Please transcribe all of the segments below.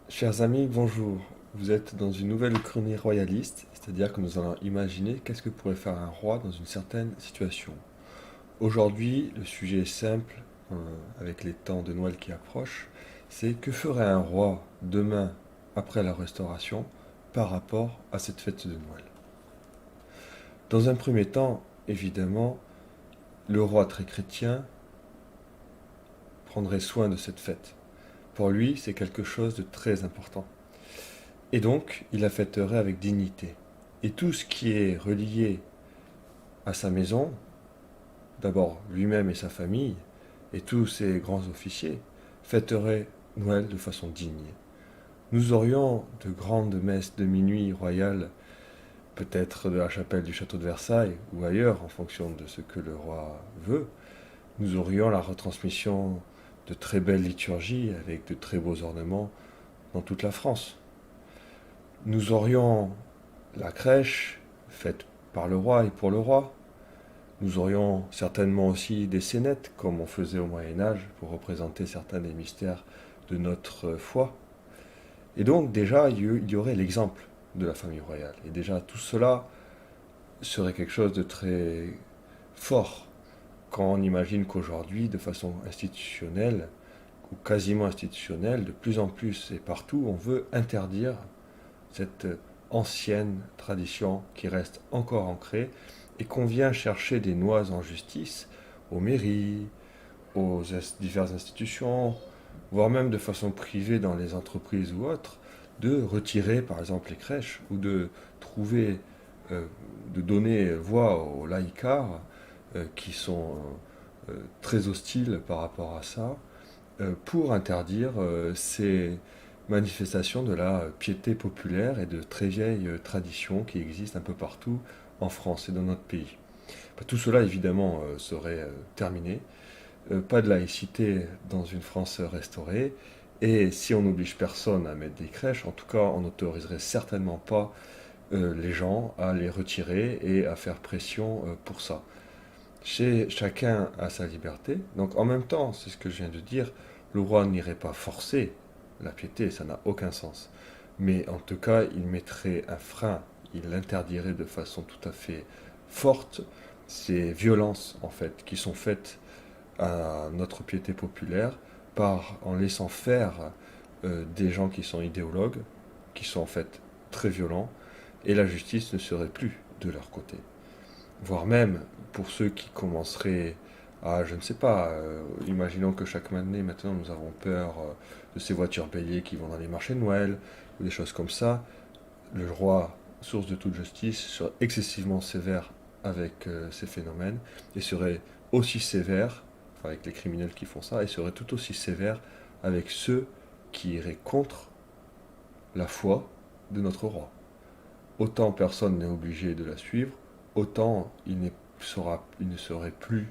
Chers amis, bonjour. Vous êtes dans une nouvelle Uchronie royaliste, c'est-à-dire que nous allons imaginer qu'est-ce que pourrait faire un roi dans une certaine situation. Aujourd'hui, le sujet est simple, avec les temps de Noël qui approchent, c'est que ferait un roi demain, après la Restauration, par rapport à cette fête de Noël. Dans un premier temps, évidemment, le roi très chrétien prendrait soin de cette fête. Pour lui, c'est quelque chose de très important. Et donc, il la fêterait avec dignité. Et tout ce qui est relié à sa maison, d'abord lui-même et sa famille, et tous ses grands officiers, fêteraient Noël de façon digne. Nous aurions de grandes messes de minuit royales, peut-être de la chapelle du château de Versailles ou ailleurs, en fonction de ce que le roi veut. Nous aurions la retransmission de très belles liturgies avec de très beaux ornements dans toute la France. Nous aurions la crèche faite par le roi et pour le roi. Nous aurions certainement aussi des scénettes, comme on faisait au Moyen Âge, pour représenter certains des mystères de notre foi. Et donc déjà, il y aurait l'exemple de la famille royale. Et déjà, tout cela serait quelque chose de très fort quand on imagine qu'aujourd'hui, de façon institutionnelle, ou quasiment institutionnelle, de plus en plus et partout, on veut interdire cette ancienne tradition qui reste encore ancrée et qu'on vient chercher des noix en justice aux mairies, aux diverses institutions, voire même de façon privée dans les entreprises ou autres, de retirer par exemple les crèches ou de trouver, euh, de donner voix aux laïcards qui sont très hostiles par rapport à ça, pour interdire ces manifestations de la piété populaire et de très vieilles traditions qui existent un peu partout en France et dans notre pays. Tout cela, évidemment, serait terminé. Pas de laïcité dans une France restaurée. Et si on n'oblige personne à mettre des crèches, en tout cas, on n'autoriserait certainement pas les gens à les retirer et à faire pression pour ça. Chacun a sa liberté. Donc en même temps, c'est ce que je viens de dire, le roi n'irait pas forcer la piété, ça n'a aucun sens. Mais en tout cas, il mettrait un frein, il interdirait de façon tout à fait forte ces violences en fait qui sont faites à notre piété populaire en laissant faire des gens qui sont idéologues, qui sont en fait très violents, et la justice ne serait plus de leur côté, voire même pour ceux qui commenceraient à, je ne sais pas, imaginons que chaque année maintenant nous avons peur de ces voitures béliers qui vont dans les marchés de Noël, ou des choses comme ça, le roi, source de toute justice, serait excessivement sévère avec ces phénomènes, et serait aussi sévère avec les criminels qui font ça, et serait tout aussi sévère avec ceux qui iraient contre la foi de notre roi. Autant personne n'est obligé de la suivre, autant il ne serait plus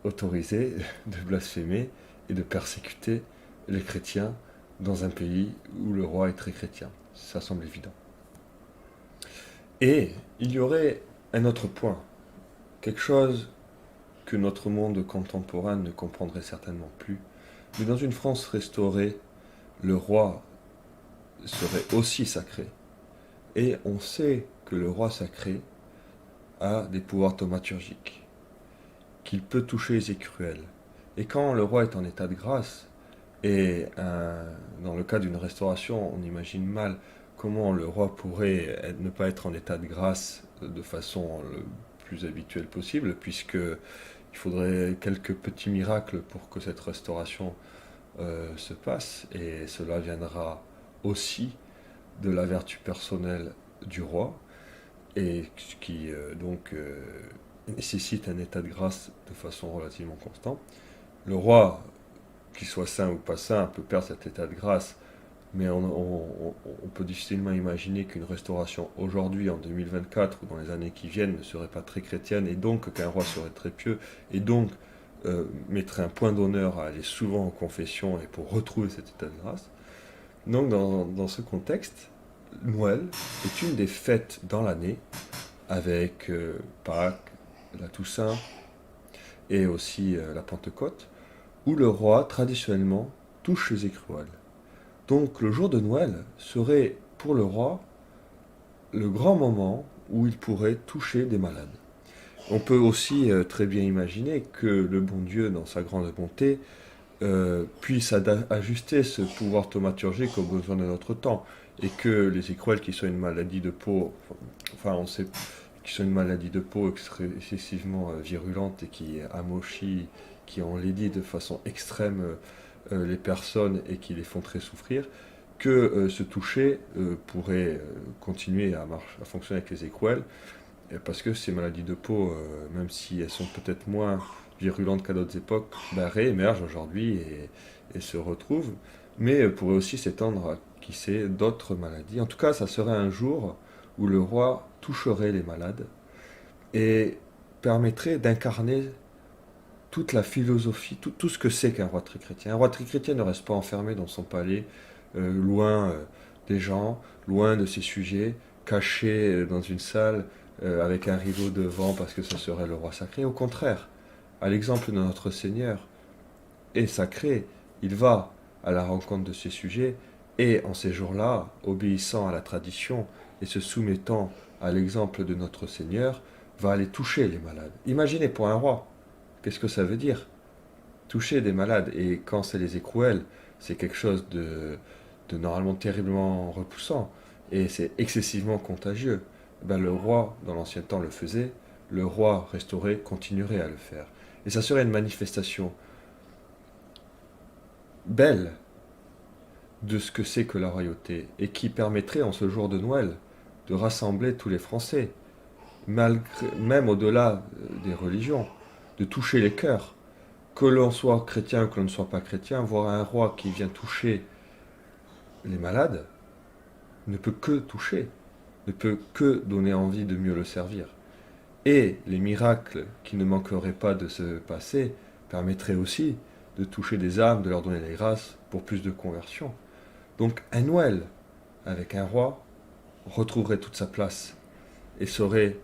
autorisé de blasphémer et de persécuter les chrétiens dans un pays où le roi est très chrétien. Ça semble évident. Et il y aurait un autre point, quelque chose que notre monde contemporain ne comprendrait certainement plus. Mais dans une France restaurée, le roi serait aussi sacré. Et on sait que le roi sacré a des pouvoirs thaumaturgiques, qu'il peut toucher les écruelles. Et quand le roi est en état de grâce, et dans le cas d'une restauration, on imagine mal comment le roi pourrait ne pas être en état de grâce de façon le plus habituelle possible, puisque il faudrait quelques petits miracles pour que cette restauration se passe, et cela viendra aussi de la vertu personnelle du roi, et ce qui nécessite un état de grâce de façon relativement constante. Le roi, qu'il soit saint ou pas saint, peut perdre cet état de grâce, mais on peut difficilement imaginer qu'une restauration aujourd'hui, en 2024, ou dans les années qui viennent, ne serait pas très chrétienne, et donc qu'un roi serait très pieux, et donc mettrait un point d'honneur à aller souvent en confession et pour retrouver cet état de grâce. Donc dans ce contexte, Noël est une des fêtes dans l'année, avec Pâques, la Toussaint et aussi la Pentecôte, où le roi traditionnellement touche les écruelles. Donc le jour de Noël serait pour le roi le grand moment où il pourrait toucher des malades. On peut aussi très bien imaginer que le bon Dieu, dans sa grande bonté, puisse ajuster ce pouvoir thaumaturgique aux besoins de notre temps, et que les écrouelles, qui sont une maladie de peau, enfin on sait, qui sont une maladie de peau excessivement virulente et qui amochit, qui enlaidit de façon extrême les personnes et qui les font très souffrir, que ce toucher pourrait continuer à fonctionner avec les écrouelles, parce que ces maladies de peau, même si elles sont peut-être moins virulentes qu'à d'autres époques, bah, réémergent aujourd'hui et se retrouvent, mais pourraient aussi s'étendre à, qui sait, d'autres maladies. En tout cas, ça serait un jour où le roi toucherait les malades et permettrait d'incarner toute la philosophie, tout ce que c'est qu'un roi très chrétien. Un roi très chrétien ne reste pas enfermé dans son palais, loin des gens, loin de ses sujets, caché dans une salle avec un rideau devant parce que ce serait le roi sacré. Au contraire, à l'exemple de notre Seigneur est sacré, il va à la rencontre de ses sujets et en ces jours-là, obéissant à la tradition et se soumettant à l'exemple de notre Seigneur, va aller toucher les malades. Imaginez pour un roi, qu'est-ce que ça veut dire? Toucher des malades. Et quand c'est les écrouelles, c'est quelque chose de normalement terriblement repoussant. Et c'est excessivement contagieux. Ben, le roi, dans l'ancien temps, le faisait. Le roi restauré continuerait à le faire. Et ça serait une manifestation belle de ce que c'est que la royauté. Et qui permettrait, en ce jour de Noël, de rassembler tous les Français, même au-delà des religions, de toucher les cœurs. Que l'on soit chrétien ou que l'on ne soit pas chrétien, voir un roi qui vient toucher les malades ne peut que toucher, ne peut que donner envie de mieux le servir. Et les miracles qui ne manqueraient pas de se passer permettraient aussi de toucher des âmes, de leur donner les grâces pour plus de conversion. Donc un Noël avec un roi retrouverait toute sa place et serait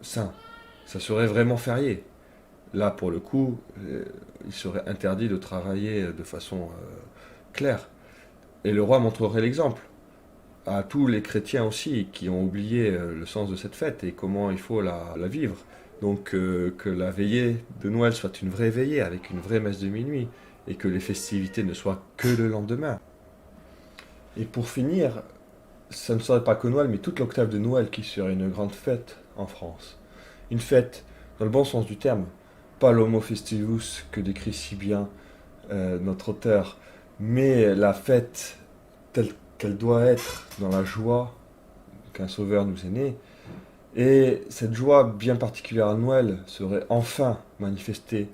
saint. Ça serait vraiment férié. Là, pour le coup, il serait interdit de travailler de façon claire. Et le roi montrerait l'exemple à tous les chrétiens aussi qui ont oublié le sens de cette fête et comment il faut la vivre. Donc que la veillée de Noël soit une vraie veillée avec une vraie messe de minuit et que les festivités ne soient que le lendemain. Et pour finir, ça ne serait pas que Noël, mais toute l'octave de Noël qui serait une grande fête en France. Une fête dans le bon sens du terme, pas l'homo festivus que décrit si bien notre auteur, mais la fête telle qu'elle doit être dans la joie qu'un sauveur nous est né. Et cette joie bien particulière à Noël serait enfin manifestée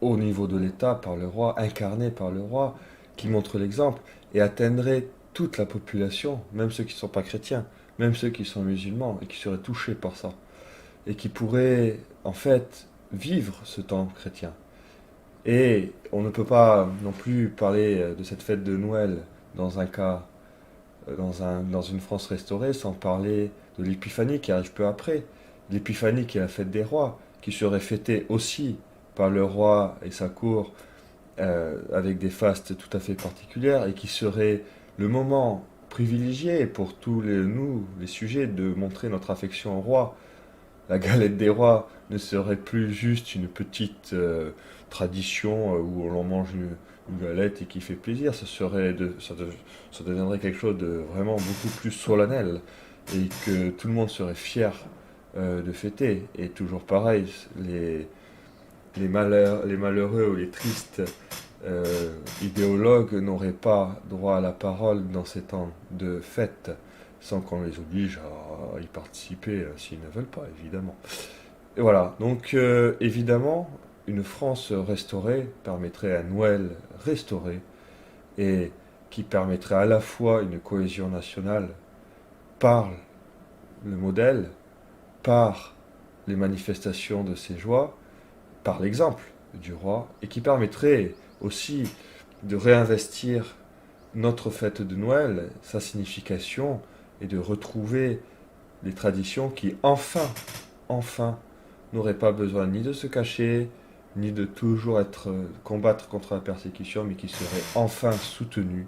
au niveau de l'État par le roi, incarnée par le roi, qui montre l'exemple et atteindrait toute la population, même ceux qui ne sont pas chrétiens, même ceux qui sont musulmans et qui seraient touchés par ça, et qui pourraient en fait vivre ce temps chrétien. Et on ne peut pas non plus parler de cette fête de Noël dans un cas, dans une France restaurée, sans parler de l'Épiphanie qui arrive peu après. L'Épiphanie qui est la fête des rois, qui serait fêtée aussi par le roi et sa cour avec des fastes tout à fait particulières et qui serait le moment privilégié pour tous nous, les sujets, de montrer notre affection au roi. La galette des rois ne serait plus juste une petite tradition où l'on mange une galette et qui fait plaisir. Ça deviendrait quelque chose de vraiment beaucoup plus solennel et que tout le monde serait fier de fêter. Et toujours pareil, les malheureux ou les tristes idéologues n'auraient pas droit à la parole dans ces temps de fête, sans qu'on les oblige à y participer s'ils ne veulent pas, évidemment. Et voilà, donc évidemment, une France restaurée permettrait un Noël restauré et qui permettrait à la fois une cohésion nationale par le modèle, par les manifestations de ses joies, par l'exemple du roi, et qui permettrait aussi de réinvestir notre fête de Noël, sa signification, et de retrouver les traditions qui, enfin, n'auraient pas besoin ni de se cacher, ni de toujours combattre contre la persécution, mais qui seraient enfin soutenues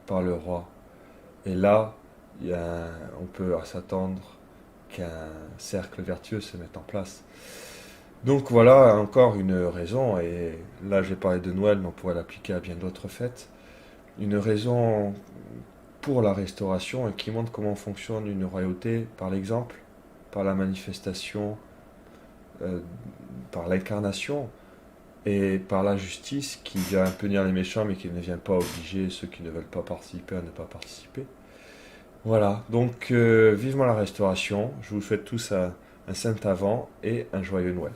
par le roi. Et là, on peut s'attendre qu'un cercle vertueux se mette en place. Donc voilà encore une raison, et là j'ai parlé de Noël, mais on pourrait l'appliquer à bien d'autres fêtes, une raison pour la restauration et qui montre comment fonctionne une royauté, par l'exemple, par la manifestation, euh, par l'incarnation et par la justice qui vient punir les méchants mais qui ne vient pas obliger ceux qui ne veulent pas participer à ne pas participer. Voilà, donc vivement la restauration, je vous souhaite tous un saint avant et un joyeux Noël.